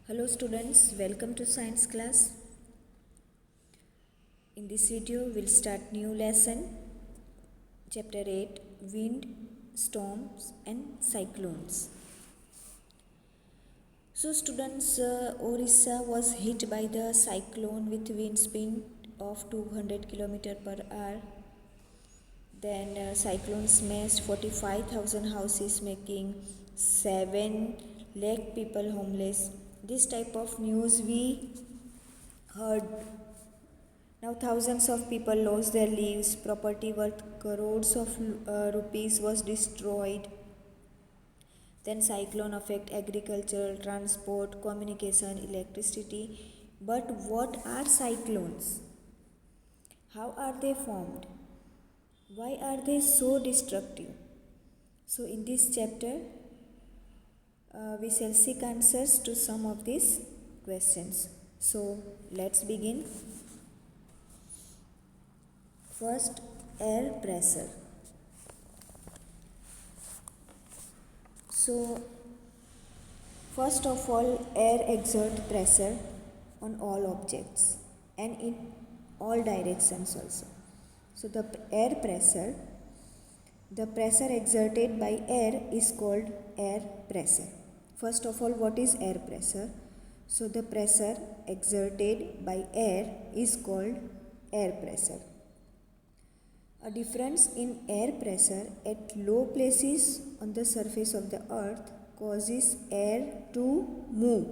Hello students, welcome to science class. In this video we'll start new lesson, chapter 8, wind, storms and cyclones. So students, Orissa was hit by the cyclone with wind speed of 200 km per hour. Then cyclone smashed 45,000 houses, making 7 lakh people homeless. This type of news we heard. Now thousands of people lost their lives, property worth crores of rupees was destroyed. Then cyclone affect agriculture, transport, communication, electricity. But what are cyclones? How are they formed? Why are they so destructive? So in this chapter, we shall seek answers to some of these questions. So let's begin. First, air pressure. So, first of all, air exerts pressure on all objects and in all directions also. So, the pressure exerted by air is called air pressure. First of all, what is air pressure? So, the pressure exerted by air is called air pressure. A difference in air pressure at low places on the surface of the earth causes air to move,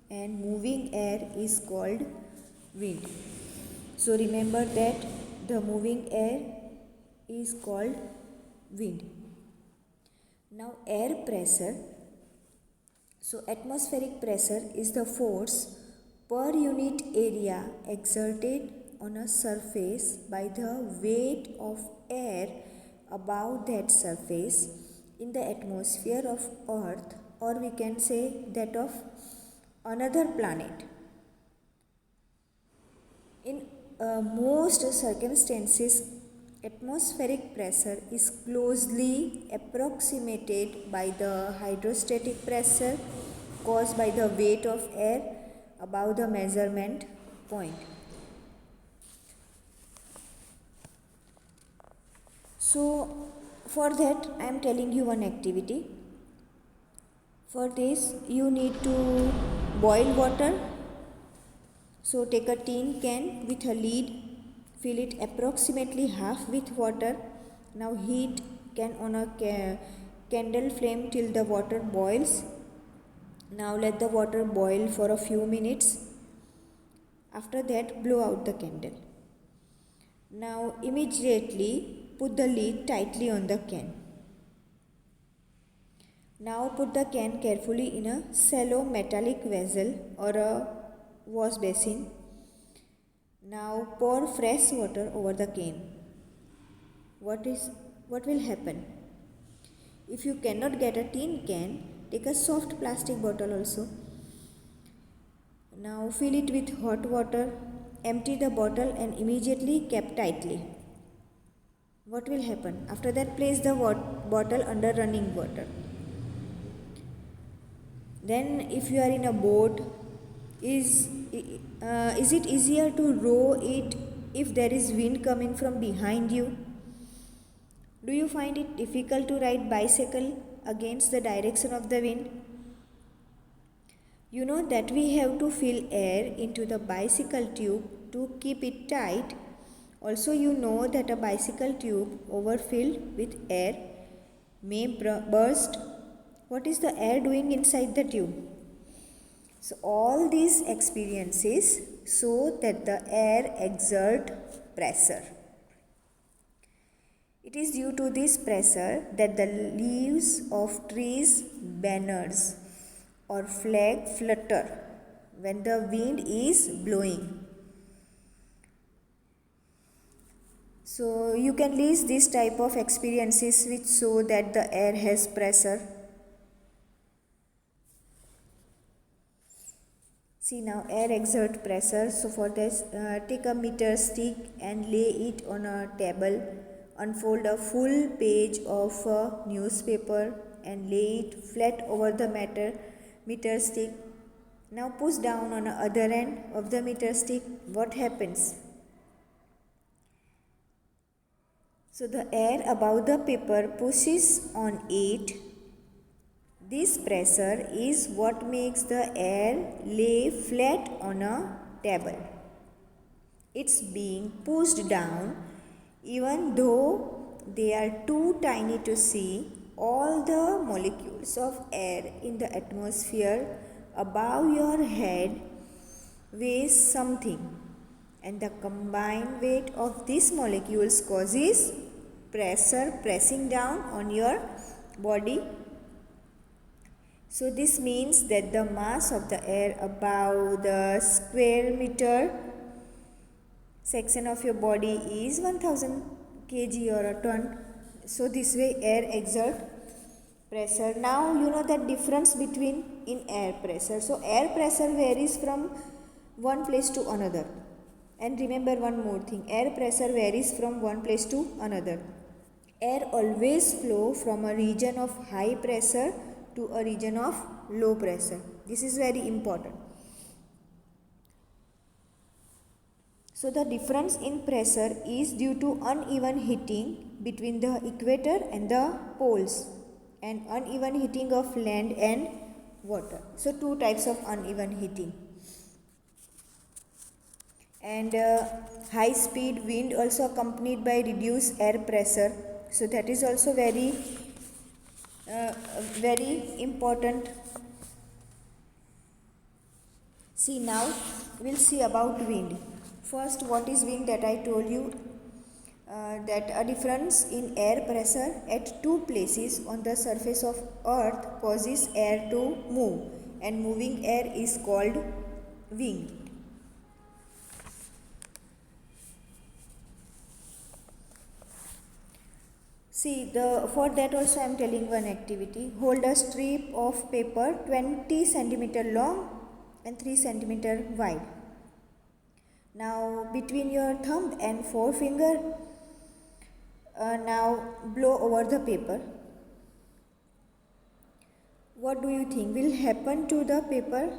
and moving air is called wind. So remember that the moving air is called wind. Now air pressure. So atmospheric pressure is the force per unit area exerted on a surface by the weight of air above that surface in the atmosphere of Earth, or we can say that of another planet. In most circumstances, atmospheric pressure is closely approximated by the hydrostatic pressure caused by the weight of air above the measurement point. So for that I am telling you one activity. For this you need to boil water. So take a tin can with a lid, fill it approximately half with water. Now heat can on a candle flame till the water boils. Now let the water boil for a few minutes. After that blow out the candle. Now immediately put the lid tightly on the can. Now put the can carefully in a shallow metallic vessel or a wash basin. Now pour fresh water over the can. What will happen? If you cannot get a tin can, take a soft plastic bottle also. Now fill it with hot water. Empty the bottle and immediately cap tightly. What will happen? After that, place the bottle under running water. Then if you are in a boat, is it easier to row it if there is wind coming from behind you? Do you find it difficult to ride bicycle against the direction of the wind? You know that we have to fill air into the bicycle tube to keep it tight. Also you know that a bicycle tube overfilled with air may burst. What is the air doing inside the tube? So all these experiences show that the air exerts pressure. It is due to this pressure that the leaves of trees, banners or flag flutter when the wind is blowing. So you can list this type of experiences which show that the air has pressure. See now, air exerts pressure. So for this, take a meter stick and lay it on a table. Unfold a full page of a newspaper and lay it flat over the meter stick. Now push down on the other end of the meter stick. What happens? So the air above the paper pushes on it. This pressure is what makes the air lay flat on a table. It's being pushed down even though they are too tiny to see. All the molecules of air in the atmosphere above your head weighs something, and the combined weight of these molecules causes pressure pressing down on your body. So this means that the mass of the air above the square meter section of your body is 1000 kg or a ton. So this way air exert pressure. Now you know the difference between in air pressure. So air pressure varies from one place to another. And remember one more thing, air pressure varies from one place to another. Air always flow from a region of high pressure to a region of low pressure. This is very important. So the difference in pressure is due to uneven heating between the equator and the poles, and uneven heating of land and water. So two types of uneven heating. And high speed wind also accompanied by reduced air pressure. So that is also very important. See, now we'll see about wind. First, what is wind? That I told you that a difference in air pressure at two places on the surface of earth causes air to move, and moving air is called wind. See, for that also I am telling one activity. Hold a strip of paper 20 cm long and 3 cm wide. Now between your thumb and forefinger, now blow over the paper. What do you think will happen to the paper?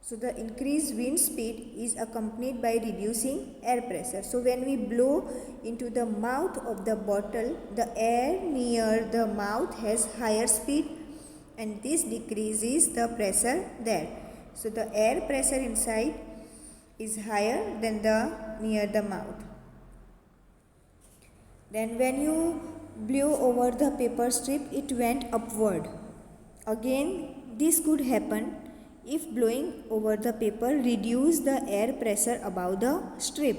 So the increased wind speed is accompanied by reducing air pressure. So when we blow into the mouth of the bottle, the air near the mouth has higher speed, and this decreases the pressure there. So the air pressure inside is higher than the near the mouth. Then when you blew over the paper strip, it went upward. Again, this could happen if blowing over the paper reduce the air pressure above the strip.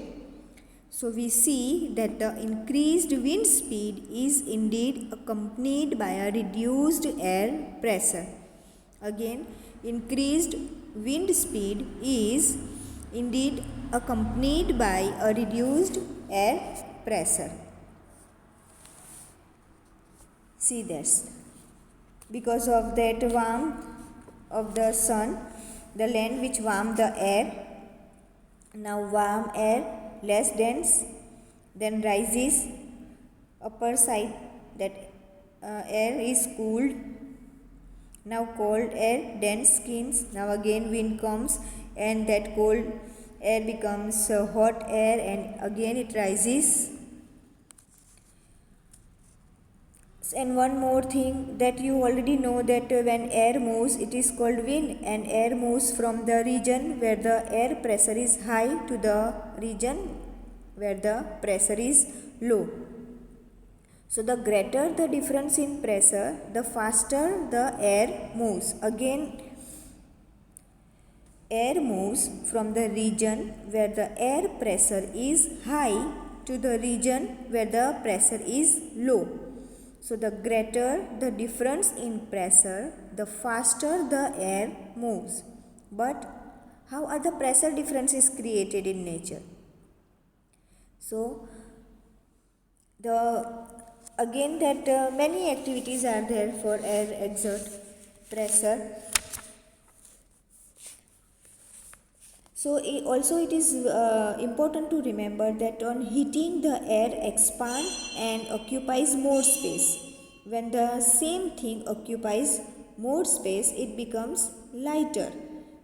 So we see that the increased wind speed is indeed accompanied by a reduced air pressure. Again, increased wind speed is indeed accompanied by a reduced air pressure. See this. Because of that warmth of the sun, the land which warm the air, now warm air less dense, then rises upper side, that air is cooled. Now cold air dense skins, now again wind comes and that cold air becomes hot air, and again it rises. And one more thing that you already know, that when air moves it is called wind, and air moves from the region where the air pressure is high to the region where the pressure is low. So the greater the difference in pressure, the faster the air moves. Again, air moves from the region where the air pressure is high to the region where the pressure is low. So the greater the difference in pressure, the faster the air moves. But how are the pressure differences created in nature? So again that many activities are there for air exert pressure. So also it is important to remember that on heating the air expands and occupies more space. When the same thing occupies more space, it becomes lighter.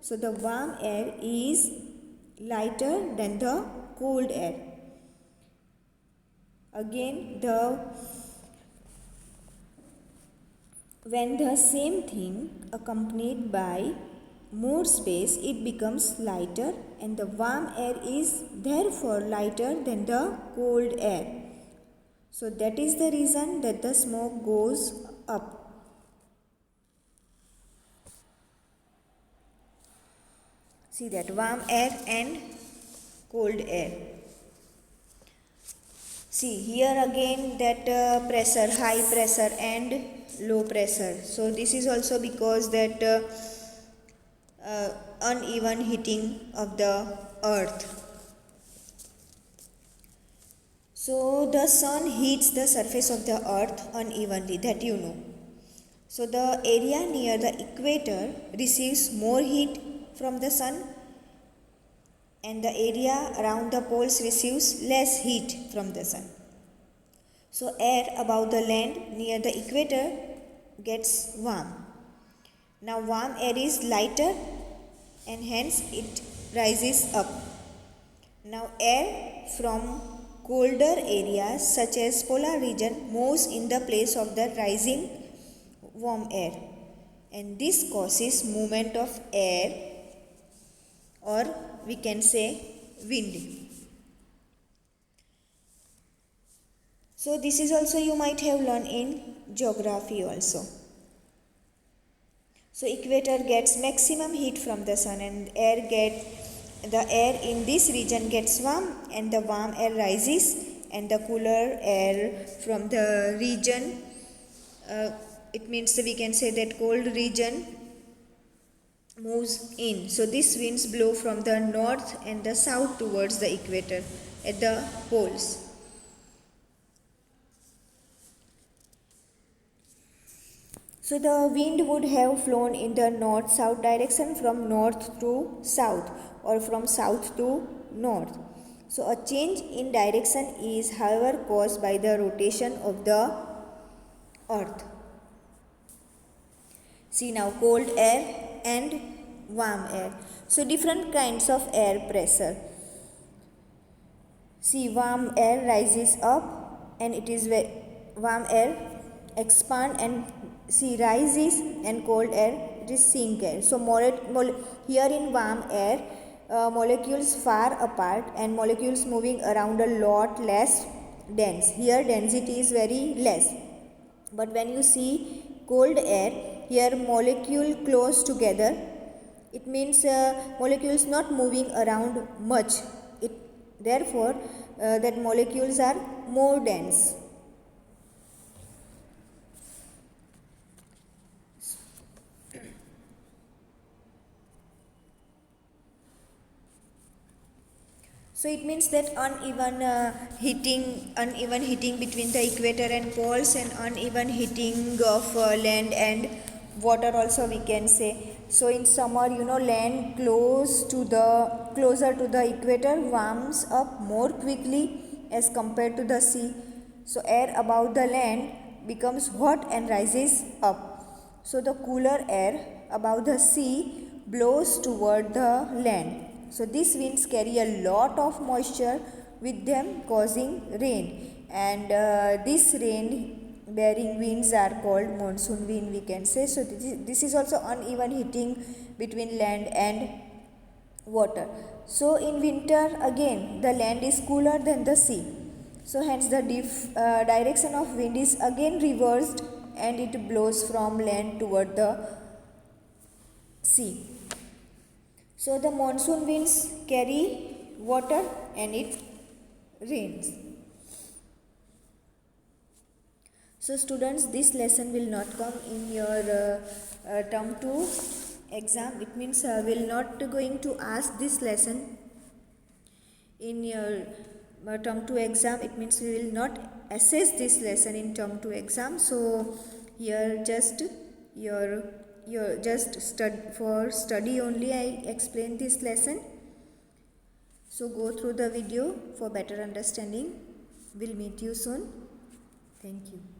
So the warm air is lighter than the cold air. Again, when the same thing accompanied by more space, it becomes lighter, and the warm air is therefore lighter than the cold air. So that is the reason that the smoke goes up. See that warm air and cold air. See here again that pressure, high pressure and low pressure. So this is also because that uneven heating of the earth. So the sun heats the surface of the earth unevenly, that you know. So the area near the equator receives more heat from the sun, and the area around the poles receives less heat from the sun. So air above the land near the equator gets warm. Now warm air is lighter and hence it rises up. Now air from colder areas such as polar region moves in the place of the rising warm air, and this causes movement of air, or we can say wind. So this is also you might have learned in geography also. So equator gets maximum heat from the sun, and the air in this region gets warm, and the warm air rises, and the cooler air from the region, it means we can say that cold region moves in. So these winds blow from the north and the south towards the equator at the poles. So the wind would have flown in the north-south direction from north to south, or from south to north. So a change in direction is however caused by the rotation of the earth. See now cold air and warm air. So different kinds of air pressure. See warm air rises up, and it is warm air expand and rises, and cold air it is sink air. So here in warm air molecules far apart and molecules moving around a lot less dense. Here density is very less. But when you see cold air, here molecule close together, it means molecules not moving around much. Therefore that molecules are more dense. So it means that uneven heating between the equator and poles, and uneven heating of land and water also we can say. So in summer, land closer to the equator warms up more quickly as compared to the sea. So air above the land becomes hot and rises up. So the cooler air above the sea blows toward the land. So these winds carry a lot of moisture with them, causing rain, and these rain bearing winds are called monsoon wind, we can say. So this is also uneven heating between land and water. So in winter again the land is cooler than the sea. So hence the direction of wind is again reversed, and it blows from land toward the sea. So the monsoon winds carry water and it rains. So students, this lesson will not come in your term 2 exam. It means will not going to ask this lesson in your term 2 exam. It means we will not assess this lesson in term 2 exam. So here just for study only I explain this lesson. So go through the video for better understanding. We'll meet you soon. Thank you.